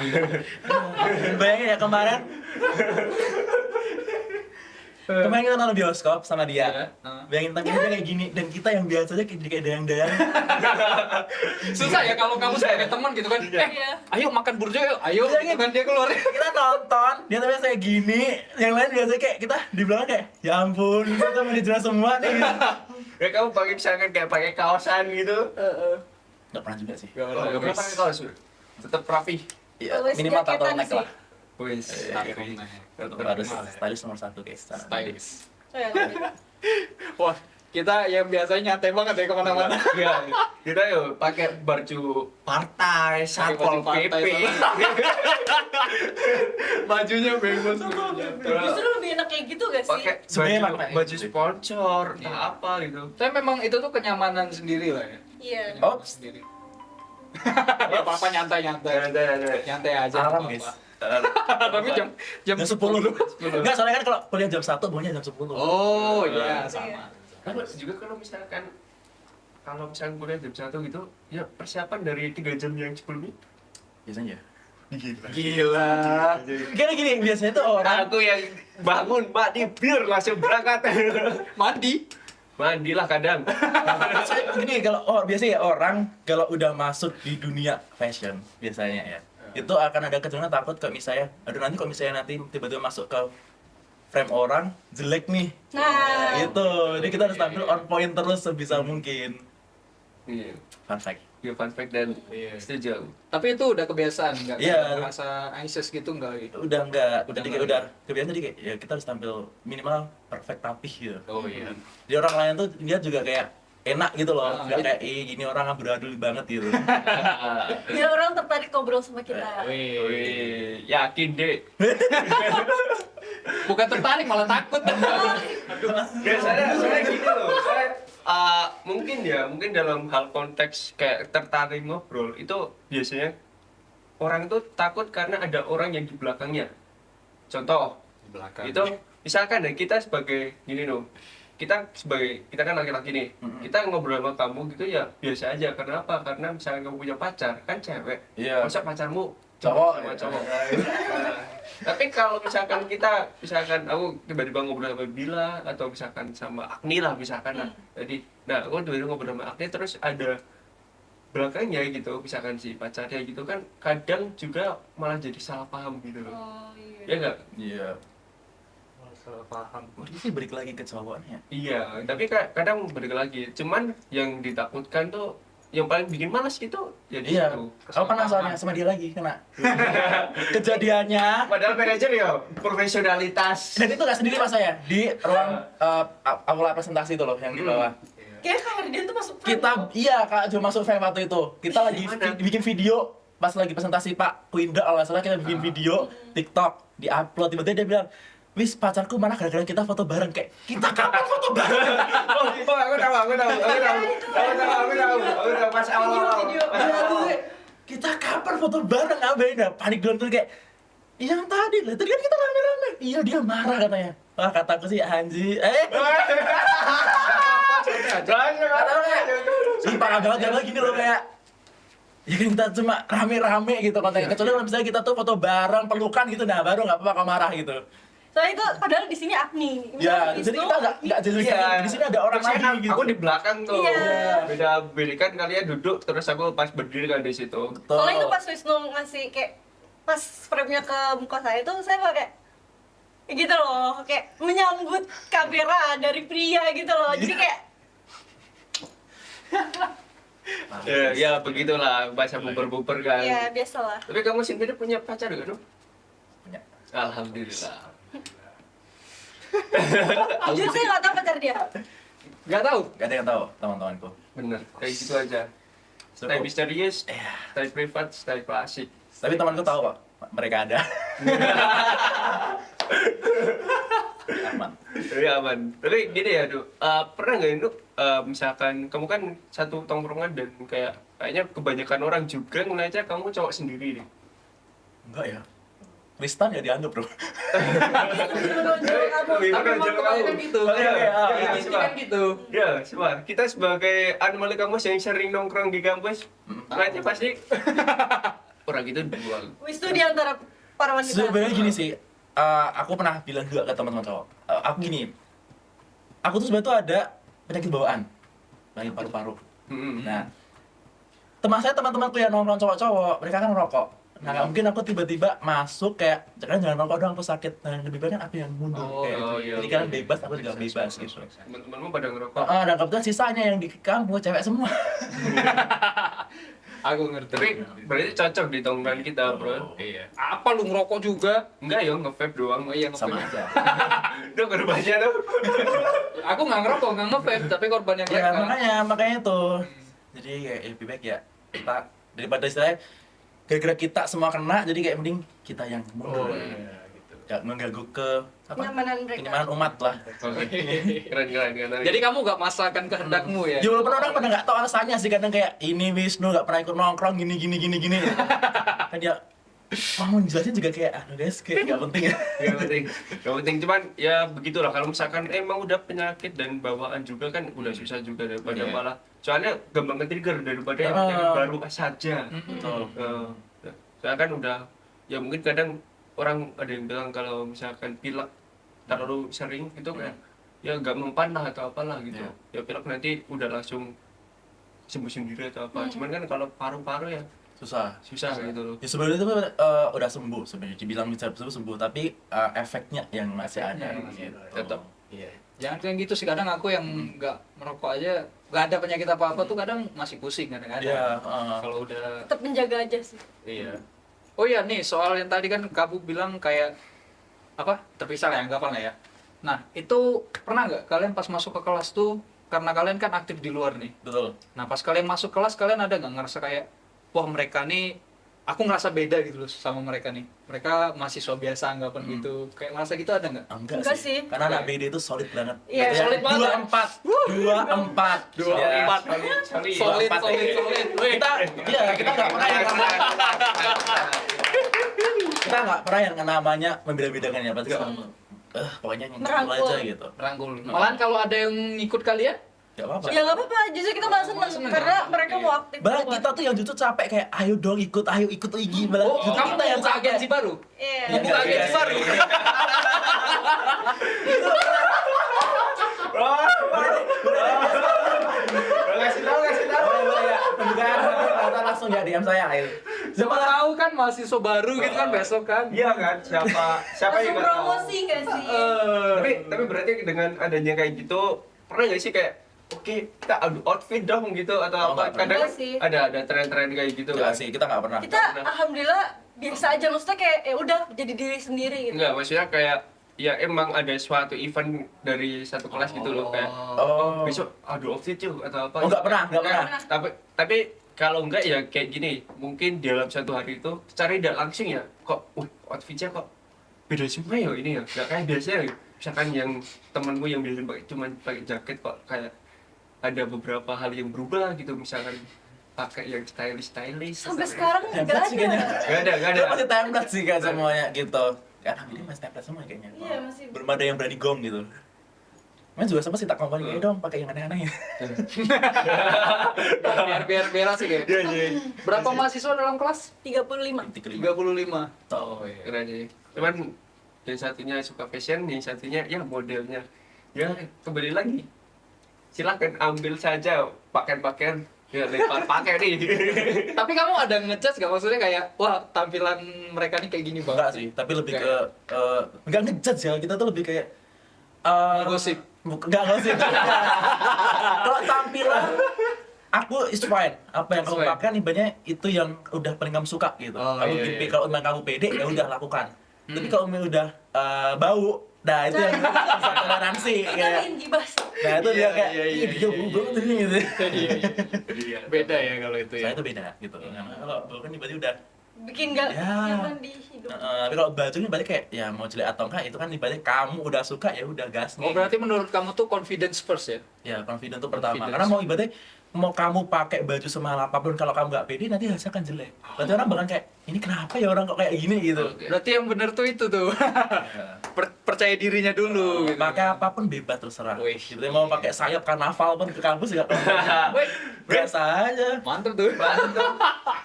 Bayangin ya kemarin kita nonton bioskop sama dia. Iya. Bayangin tangannya dia kayak gini dan kita yang biasanya kayak dayang-dayang. Susah ya kalau kamu sebagai teman gitu kan. Iya. Ayo makan burjo yuk. Ayo Iya, gitu kan dia keluar. Kita nonton, dia tapi kayak gini, yang lain biasanya kayak kita di belakang kayak ya ampun, kita mau dijelas semua nih. Gitu. Ya kamu pakai misalkan kayak pakai kaosan gitu. Nggak pernah juga sih. Gak Oh, nggak pernah pakai kaos, Bro. Tetap rapi. Iya, Always minimal jaketan turtleneck sih. lah. Wis. Tetap harus stylish nomor 1 guys. Stylish. Oh, ya, lanjut. Wah, kita yang biasanya nyantai banget ya kemana-mana. Iya, kita yuk pakai baju partai, satpol baju partai, PP. Bajunya bebas. Justru lebih enak kayak gitu gak sih? Pakai Sebenarnya baju, pakai- baju sponsor, entah Iya. apa gitu. Tapi memang itu tuh kenyamanan sendiri lah ya. Iya. Kenyamanan Ops. sendiri. Ya apa-apa nyantai-nyantai. Nyantai aja. Alarm, nggak guys. apa-apa. Tapi jam Jam 10. Enggak, soalnya kan kalau kuliah jam 1, baunya jam 10. Oh iya sama. Tapi juga kalau misalkan kuliah jam 1 gitu, ya persiapan dari 3 jam yang sebelumnya. Biasanya. Gila. Gini, biasanya tuh orang Aku yang bangun, mandi bir langsung berangkat. Mandi. Mandilah kadang. gini kalau biasanya ya orang kalau udah masuk di dunia fashion biasanya ya. Itu akan ada kecenderungan takut kalau misalnya aduh nanti kalau misalnya nanti tiba-tiba masuk ke frame orang jelek nih. Nah, Itu. Jadi kita harus tampil on point terus sebisa mungkin. Iya, Fun fact. ya fun fact dan Iya. setuju. Tapi itu udah kebiasaan nggak? Iya. Merasa anxious gitu nggak? Udah enggak, udah Udah udah kebiasaan jadi kayak ya kita harus tampil minimal perfect rapih gitu. Oh iya. Di orang lain tuh dia juga kayak enak gitu loh, Ah, nggak itu- kayak gini orang beradul banget gitu. biar orang tertarik ngobrol sama kita. Wih, yakin deh. Bukan tertarik malah takut. Biasanya gini loh, mungkin dalam hal konteks kayak tertarik ngobrol itu biasanya orang itu takut karena ada orang yang di belakangnya. Contoh, Belakang. itu misalkan ya kita sebagai gini loh, kita kan laki-laki nih, kita ngobrol sama kamu gitu ya biasa aja. Karena apa? Karena misalkan kamu punya pacar kan cewek, Iya. masa pacarmu Cowok, sama ya. cowok. Nah, tapi kalau misalkan aku tiba-tiba ngobrol sama Bila atau misalkan sama Agni lah misalkan lah, jadi aku tiba-tiba ngobrol sama Agni terus ada belakangnya gitu, misalkan si pacarnya gitu kan kadang juga malah jadi salah paham gitu loh. Oh iya. Ya enggak? Iya. Salah paham. Berarti sih balik lagi ke cowoknya. Iya, tapi kadang balik lagi. Cuman yang ditakutkan tuh yang paling bikin malas gitu ya di Iya. situ. Aku pernah soalnya sama dia lagi kena. Kejadiannya. Padahal manajer ya profesionalitas. Dan itu nggak sendiri mas saya di ruang aula presentasi itu loh yang di bawah. Kayak Kak Herdian tuh masuk Kita iya Kak Jo masuk frame waktu itu. Kita lagi Gimana? bikin video pas lagi presentasi Pak Kuinda kalau nggak salah kita bikin video TikTok diupload tiba-tiba dia bilang wis pacarku mana gara-gara kita foto bareng kayak kita kapan foto bareng? Oh, aku tahu pas awal-awal. Video. Pas Iya, awal. tuh, kayak, kita kapan foto bareng ngapain dah panik duluan tuh kayak yang tadi lah tadi kan kita rame-rame iya dia marah katanya wah kataku sih anji sih parah banget jangan gini loh kayak ya kan kita cuma rame-rame gitu kontennya kecuali kalau misalnya kita tuh foto bareng pelukan gitu nah baru nggak apa-apa kalau marah gitu Soalnya itu padahal di sini Agni. Ya, Wisnu, jadi kita nggak jadi Iya. di sini ada orang Maksudnya lagi gitu. Aku di belakang tuh. Iya. Beda kan kalian duduk terus aku pas berdiri kan di situ. Betul. Soalnya itu pas Wisnu ngasih kayak pas frame-nya ke muka saya tuh saya pakai gitu loh, kayak menyambut kamera dari pria gitu loh. Jadi kayak Ya begitulah bahasa buper-buper kan. ya biasalah. Tapi kamu sendiri punya pacar gak tuh? Punya. Alhamdulillah. Jujur saya nggak tahu pacar dia. Nggak tahu. Gak ada yang tahu teman-temanku. Bener, kayak gitu aja. Style misterius, style privat, style klasik. Tapi temanku tahu kok, mereka ada. Aman. Tapi aman. Tapi gini ya, Duk. Pernah nggak itu misalkan kamu kan satu tongkrongan dan kayaknya kebanyakan orang juga ngeliatnya kamu cowok sendiri nih. Enggak ya. Tristan ya dianggap, Bro. Tapi Tapi emang kebanyakan gitu. Oke, oke, Ya, Pasti kan gitu. Ya, coba kita sebagai animal kampus yang sering nongkrong di kampus, ngeliatnya pasti orang itu dua. Wisnu di antara para wanita. Sebenarnya gini sih, aku pernah bilang juga ke teman-teman cowok. Aku gini, aku tuh sebenarnya tuh ada penyakit bawaan, penyakit paru-paru. Nah, teman-temanku yang nongkrong cowok-cowok, mereka kan ngerokok. Nah, nggak mungkin aku tiba-tiba masuk kayak, jangan rokok doang, aku sakit. Nah, lebih baik kan aku yang mundur. Oh, kayak gitu. iya, Jadi oke. kan bebas, aku juga bebas gitu. Teman-temanmu pada ngerokok. Dan kebetulan sisanya yang di kampus cewek semua. Aku ngerti. Tapi berarti cocok di tongkrongan kita, bro. Iya. Apa lu ngerokok juga? Enggak ya, nge-vape doang. Oh iya Sama nge-vape. aja. Itu korbannya tuh. Aku nggak ngerokok, nggak nge-vape, tapi korban yang Ya lain kan. makanya tuh. Jadi kayak lebih baik ya kita daripada istilahnya gara-gara kita semua kena, jadi kayak mending kita yang mundur. gitu. Gak mengganggu ke Kenyamanan mereka. kenyamanan umat lah. Oke. Keren. Jadi kamu nggak masakkan kehendakmu ya? Ya walaupun orang pada nggak tahu alasannya sih, kadang kayak ini Wisnu nggak pernah ikut nongkrong gini. Kan dia mau jelasin juga kayak guys kayak nggak penting ya. Gak penting, cuman ya begitulah kalau misalkan emang udah penyakit dan bawaan juga kan udah susah juga daripada Iya. malah soalnya gampang nge-trigger daripada yang baru saja. Betul. Soalnya kan udah ya mungkin kadang orang ada yang bilang kalau misalkan pilek terlalu sering itu kayak ya nggak mempan lah atau apalah gitu. Ya pilek nanti udah langsung sembuh sendiri atau apa. Cuman kan kalau paru-paru ya Susah. susah gitu loh. Ya sebenarnya itu udah sembuh sebenarnya, dibilang bisa sembuh tapi efeknya yang masih ada. Gitu. Tetap. Iya. Jangan kayak gitu sih, kadang aku yang nggak merokok aja, nggak ada penyakit apa-apa tuh kadang masih pusing kadang-kadang. Iya, Kalau udah Tetap menjaga aja sih. iya. Oh iya nih, soal yang tadi kan kamu bilang kayak apa? Terpisah lah, anggapan lah ya. Nah, itu pernah nggak kalian pas masuk ke kelas tuh, karena kalian kan aktif di luar nih. Betul. Nah, pas kalian masuk kelas, kalian ada nggak ngerasa kayak, wah mereka nih, aku ngerasa beda gitu loh sama mereka nih. Mereka mahasiswa biasa anggapan gitu. Kayak ngerasa gitu ada nggak? Enggak sih. Karena anak BD itu solid banget. Iya, solid banget. 24. 24. Solid. Wih, Kita nggak pernah yang kita nggak pernah yang namanya membeda-bedakan ya, pasti sama. Pokoknya yang Merangkul. aja gitu. rangkul. Malahan kalau ada yang ngikut kalian, Gak apa-apa. Ya nggak apa-apa, justru kita malah seneng Seneng, karena kan? mereka mau aktif. Bahkan keluar. kita tuh yang justru capek kayak ayo dong ikut Igi malah oh, justru kamu kita yang buka capek. agensi baru? Iya. Ya, Buka agensi baru? Kasih tahu. Boleh ya, pembukaan nanti langsung ya DM saya ayo. Siapa tahu kan mahasiswa baru gitu kan besok kan? Iya kan, siapa Langsung yang nggak tahu. promosi nggak sih? Tapi berarti dengan adanya kayak gitu pernah nggak sih kayak oke kita adu outfit dong gitu atau Oh, apa? nggak Kadang pernah kan sih. ada tren-tren kayak gitu Enggak kan. sih, kita nggak pernah. Kita alhamdulillah biasa aja, maksudnya kayak ya udah jadi diri sendiri gitu. Enggak, maksudnya kayak ya emang ada suatu event dari satu kelas gitu loh kayak Oh. besok adu outfit yuk atau apa. Oh, nggak pernah. Tapi kalau enggak ya kayak gini, mungkin dalam satu hari itu cari tidak langsung ya kok outfitnya kok beda semua ya ini ya, nggak kayak biasanya ya. Misalkan yang temenmu yang biasa cuma pakai jaket kok kayak ada beberapa hal yang berubah gitu, misalkan pakai yang stylish Sampai sekarang nggak Template sih kayaknya. ada. nggak ada Kita masih template sih kan semuanya gitu. Karena ini masih template semua kayaknya. Iya masih. Belum ada yang berani gong gitu. Emang juga sama sih tak komponi kayak dong pakai yang aneh-aneh ya. biar asik ya. Iya. Berapa mahasiswa dalam kelas? 35. 35. Oh, iya. Keren sih. Cuman yang satunya suka fashion, yang satunya ya modelnya. Ya kembali lagi, silakan ambil saja pakaian-pakaian, ya lempar pakai nih. Tapi kamu ada ngejudge gak? Maksudnya kayak, wah tampilan mereka nih kayak gini banget. Enggak sih, tapi lebih ke enggak ngejudge ya, kita tuh lebih kayak Gosip. Enggak gosip. Kalau tampilan aku is fine. Apa yang kamu Fine. pakai ibaratnya itu yang udah paling kamu suka gitu. Oh, Kamu iya, gimmick, iya. kalau emang kamu pede ya udah lakukan. Tapi kalau emang udah bau, nah itu yang bisa toleransi Kita kayak. ingin gibas. Nah itu dia kayak, Iya, iya, ih dia iya, bau banget ini gitu. Iya. Beda ya kalau itu ya. Saya itu beda gitu. Karena kalau bau kan ibaratnya udah Bikin gak Ya. nyaman di hidup. tapi kalau baju ini berarti kayak ya mau jelek atau enggak itu kan ibaratnya kamu udah suka ya udah gas. Oh berarti menurut kamu tuh confidence first ya? Ya confident itu pertama. Confidence. Karena mau ibaratnya mau kamu pakai baju semahal apapun kalau kamu nggak pede nanti hasilnya akan jelek. Berarti orang bakal kayak ini kenapa ya orang kok kayak gini gitu. Oke. Berarti yang bener tuh itu tuh. Percaya dirinya dulu gitu. Pakai apapun bebas terserah. Wih. Ibaratnya mau pakai sayap karnaval pun ke kampus ya Wih, biasa aja. mantep tuh.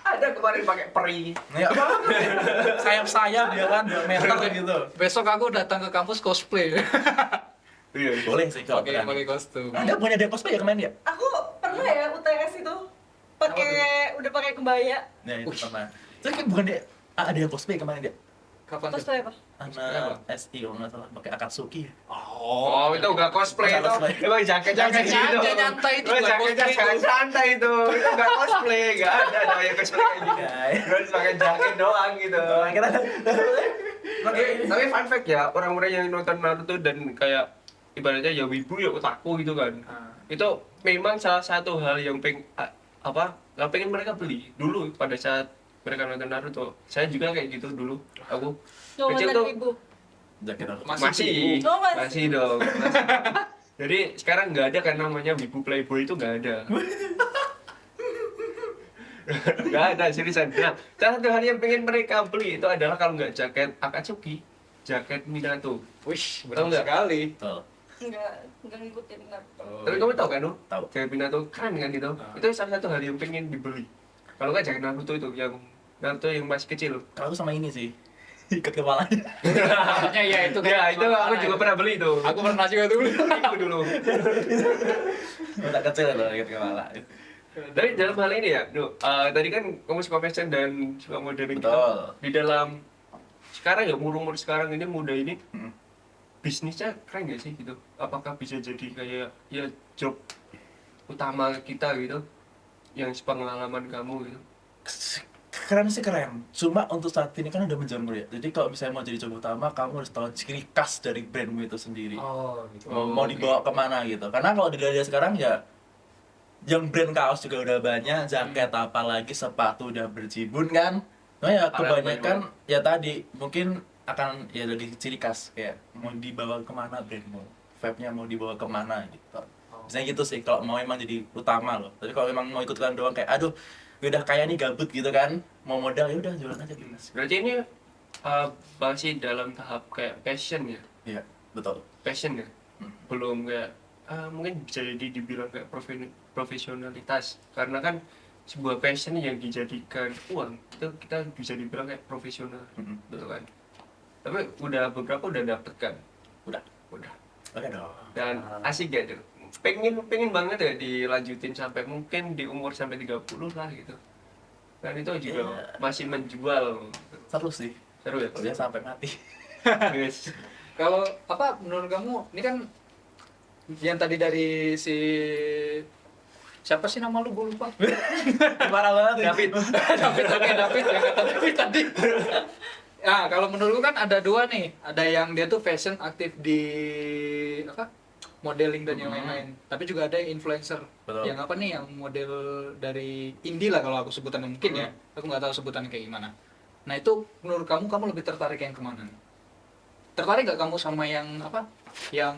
Ada kemarin pakai peri. Ya apa? Sayap-sayap ya kan 2 meter gitu. Besok aku datang ke kampus cosplay. Iya. Boleh sih kalau Pakai berani. kostum. Anda punya dia cosplay ya kemarin ya? Aku pernah ya UTS itu udah pakai kebaya. Nah itu Wih. pernah. Terus kan bukan dia ada yang cosplay kemarin dia. Kapan tuh? Cosplay apa? Anak SI kalau nggak salah pakai Akatsuki. Oh, itu enggak cosplay Bukan itu. cosplay. Emang jaket-jaket gitu. Jaket santai itu, bukan Jaket-jaket cosplay itu. santai itu. Itu enggak cosplay, enggak ada namanya cosplay kayak gitu. Terus pakai jaket doang gitu. Oh, akhirnya Tapi fun fact ya, orang-orang yang nonton Naruto dan kayak ibaratnya ya wibu ya otaku gitu kan. Itu memang salah satu hal yang yang pengen mereka beli dulu pada saat mereka nonton Naruto. Saya juga kayak gitu dulu. Aku Cuma kecil dari tuh ibu. jaket aku. masih Oh, masih. masih dong. Masih. Jadi sekarang nggak ada kan namanya wibu playboy itu nggak ada. Nggak ada seriusan. Nah, salah satu hal yang pengen mereka beli itu adalah kalau nggak jaket Akatsuki, jaket Minato. Wih, Tahu benar nggak? sekali. Betul. Enggak ngikutin Naruto. Tapi kamu tahu kan, Nu? Tahu. Jaket Minato keren kan itu? Itu salah satu hal yang pengen dibeli. Kalau nggak jaket Naruto itu yang Naruto yang masih kecil. Kalau aku sama ini sih. Ikat kepalanya. Maksudnya ya itu Ya itu aku juga pernah beli itu. Aku pernah juga dulu. Aku dulu. Udah kecil loh ikat kepala. Tapi dalam hal ini ya, Nu, tadi kan kamu suka fashion dan suka modeling. Betul. Di dalam sekarang ya umur sekarang ini muda ini Hmm. bisnisnya keren gak sih gitu? Apakah bisa jadi kayak ya job utama kita gitu? Yang sepengalaman kamu gitu? Keren sih keren. Cuma untuk saat ini kan udah menjamur ya. Jadi kalau misalnya mau jadi job utama, kamu harus tahu ciri khas dari brandmu itu sendiri. Oh, gitu. Mau oke. dibawa kemana gitu. Karena kalau dilihat sekarang ya yang brand kaos juga udah banyak, jaket apalagi sepatu udah berjibun kan. Nah ya Parah, kebanyakan ya tadi mungkin akan ya lagi ciri khas kayak mau dibawa kemana brandmu, vibe-nya mau dibawa kemana gitu. Misalnya gitu sih kalau mau emang jadi utama loh. Tapi kalau emang mau ikutkan doang kayak aduh udah kaya nih gabut gitu kan, mau modal ya udah jualan aja gitu. Berarti ini masih dalam tahap kayak passion ya? Iya, betul. Passion ya? Belum kayak mungkin bisa jadi dibilang kayak profesionalitas. Karena kan sebuah passion yang dijadikan uang itu kita bisa dibilang kayak profesional, betul kan? Tapi udah beberapa udah dapet kan? Udah. Oke dong. Dan asik gak tuh? Pengen banget ya dilanjutin sampai mungkin di umur sampai 30 lah gitu. Dan itu juga Iya. masih menjual. Seru sih. Seru ya? Dia sampai mati. Yes. Kalau apa menurut kamu ini kan yang tadi dari si siapa sih nama lu gue lupa. Parah banget ya. David. David yang kata David tadi. Nah, kalau menurutku kan ada dua nih. Ada yang dia tuh fashion aktif di apa? Modeling dan yang lain-lain. Tapi juga ada yang influencer. Betul. Yang apa nih yang model dari indie lah kalau aku sebutannya mungkin ya. Aku nggak tahu sebutannya kayak gimana. Nah, itu menurut kamu lebih tertarik yang kemana nih? Tertarik nggak kamu sama yang apa? Yang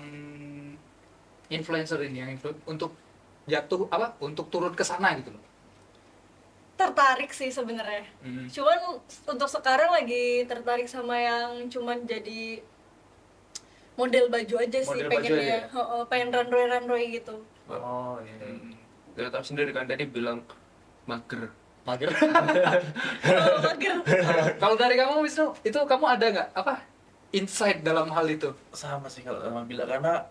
influencer ini yang untuk jatuh apa? Untuk turun ke sana gitu loh. Tertarik sih sebenarnya. Cuman untuk sekarang lagi tertarik sama yang cuman jadi model baju aja sih, Model pengen baju ya, pengen runway gitu. Oh iya. Udah tahu sendiri kan tadi bilang mager. Mager. Oh, mager. Kalau dari kamu Wisnu, itu kamu ada nggak apa insight dalam hal itu? Sama sih kalau sama Bila, karena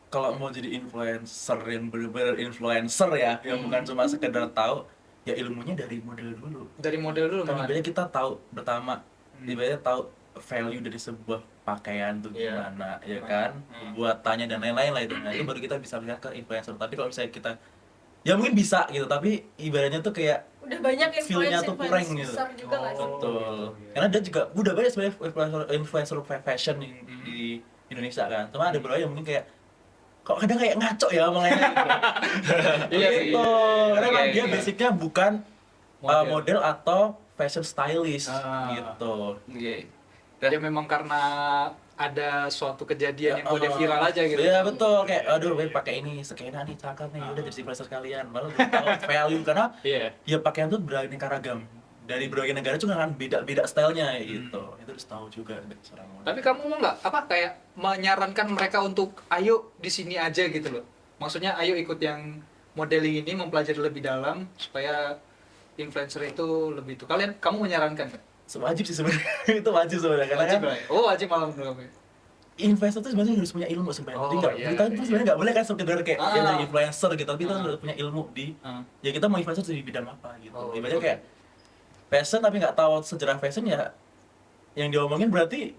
kalau mau jadi influencer yang benar-benar influencer ya, yang bukan cuma sekedar tahu, ya ilmunya dari model dulu. Dari model dulu Kan malah. ibaratnya kita tahu pertama, ibaratnya tahu value dari sebuah pakaian tuh Iya. gimana, ya kan, buatannya dan lain-lain lah itu. Nah, itu baru kita bisa lihat ke influencer. Tapi kalau misalnya kita, ya mungkin bisa gitu, tapi ibaratnya tuh kayak Udah banyak feel-nya tuh kurang gitu. influencer juga nggak sih? Betul. Karena dia juga udah banyak sebenarnya influencer fashion di Indonesia kan. Cuma ada beberapa yang mungkin kayak kok kadang kayak ngaco ya omongannya gitu. Iya sih. Gitu. Karena Oke, emang dia oke. basicnya bukan Model. model atau fashion stylist Ah. gitu. Oke. Dia memang karena ada suatu kejadian yang udah viral aja gitu. Iya betul, kayak aduh gue pakai ini skena nih cakep nih, udah jadi influencer kalian. Malah gue tahu value karena Iya. ya pakaian tuh beraneka ragam. Dari berbagai negara juga kan beda-beda stylenya gitu. Itu harus tahu juga dari seorang model. Tapi kamu mau nggak apa kayak menyarankan mereka untuk ayo di sini aja gitu loh. Maksudnya ayo ikut yang modeling ini mempelajari lebih dalam supaya influencer itu lebih itu. Kamu menyarankan nggak? Wajib sih sebenarnya. Itu wajib sebenarnya karena Wajib kan lah ya? Oh wajib malah menurut kamu. influencer tuh sebenarnya harus punya ilmu sebenarnya. Jadi Oh, nggak, iya, kita iya, tuh iya. sebenarnya nggak boleh kan sekedar kayak Ah. ya jadi influencer gitu, tapi kita Ah. harus punya ilmu di Ah. ya kita mau influencer di bidang apa gitu. Oh, Ibaratnya oke. kayak fashion tapi nggak tahu sejarah fashion ya yang diomongin berarti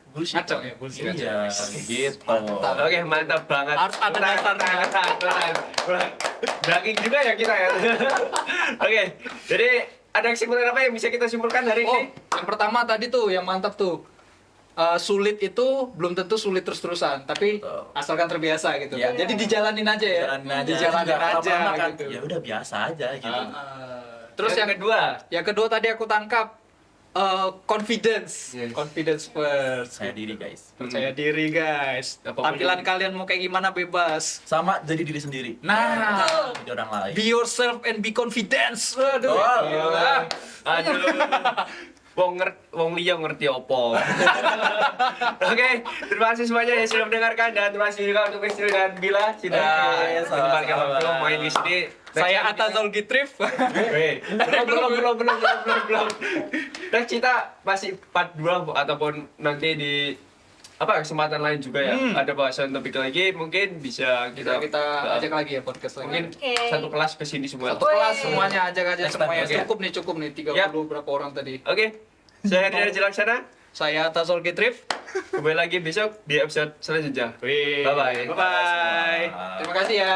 bullshit. Ngaco ya, bullshit. Iya, gitu. Mantap. Oke, mantap banget. Harus ada dasarnya. Daging juga ya kita ya. Oke, jadi ada kesimpulan apa yang bisa kita simpulkan hari Oh, ini? yang pertama tadi tuh yang mantap tuh. Sulit itu belum tentu sulit terus-terusan, tapi Betul. asalkan terbiasa gitu. Iya. Jadi dijalanin aja ya. Jalanin aja. Dijalanin Juga aja lama-lama kan, gitu. ya udah biasa aja gitu. Terus yang kedua, kedua tadi aku tangkap confidence. Yes. Confidence first. Saya diri guys. Percaya diri, guys. Apapun Tampilan itu. kalian mau kayak gimana bebas. Sama jadi diri sendiri. Nah, Jadi orang lain. be yourself and be confidence. Waduh. Oh. gila. Aduh. Wong liya ngerti opo. Oke, terima kasih semuanya yang sudah mendengarkan dan terima kasih juga untuk Mr. dan Bila sudah Oke, menyempatkan sama-sama. waktu main di sini. Saya Atta Zolgitrif. Belum. Next kita masih part 2 ataupun nanti di kesempatan lain juga ya. Ada bahasan topik lagi mungkin bisa kita kita ajak lagi ya podcast lagi. mungkin Oke. satu kelas ke sini semua. Satu kelas semuanya ajak aja Next time, semuanya. oke. Cukup nih 30 Yap. berapa orang tadi. Oke. Saya Heri Jilaksana. Saya Atta Zolgitrif. Kembali lagi besok di episode selanjutnya. Bye bye. Bye bye. Terima kasih ya.